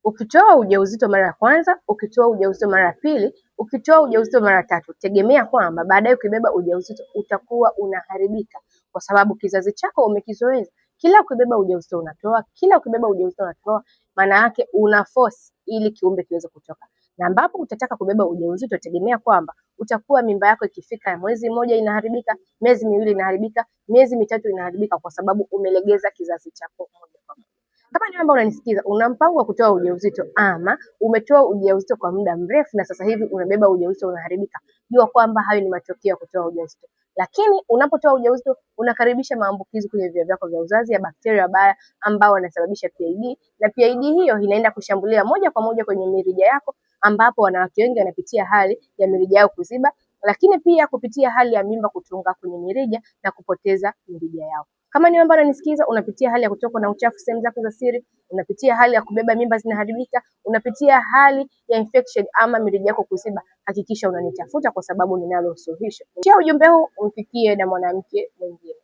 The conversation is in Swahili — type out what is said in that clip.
Ukitoa ujauzito mara ya kwanza, ukitoa ujauzito mara ya pili, ukitoa ujauzito mara ya tatu, tegemea kwamba baadaye ukibeba ujauzito utakuwa unaharibika, kwa sababu kizazi chako umekizoeza. Kila ukibeba ujauzito unatoa, kila ukibeba ujauzito unatoa, maana yake una force ili kiumbe kiweze kutoka. Na ambapo utataka kubeba ujauzito, tegemea kwamba utakuwa mimba yako ikifika mwezi mmoja inaharibika, miezi miwili inaharibika, miezi mitatu inaharibika, kwa sababu umelegeza kizazi chako moja kwa moja. Kama ni kwamba unanisikiza, una mpango wa kutoa ujauzito ama umetoa ujauzito kwa muda mrefu na sasa hivi unabeba ujauzito unaharibika, jua kwamba hayo ni matokeo ya kutoa ujauzito. Lakini unapotoa ujauzito unakaribisha maambukizi kwenye via vyako vya uzazi ya bakteria wabaya ambao wanasababisha PID, na PID hiyo inaenda kushambulia moja kwa moja kwenye mirija yako, ambapo wanawake wengi wanapitia hali ya mirija yao kuziba, lakini pia kupitia hali ya mimba kutunga kwenye mirija na kupoteza mirija yao. Kama ni ambao unanisikiza, unapitia hali ya kutokwa na uchafu sehemu zako za siri, unapitia hali ya kubeba mimba zinaharibika, unapitia hali ya infection ama mirija yako kuziba, hakikisha unanitafuta kwa sababu ninalo suluhisho. Share ujumbe huu umfikie na mwanamke mwingine.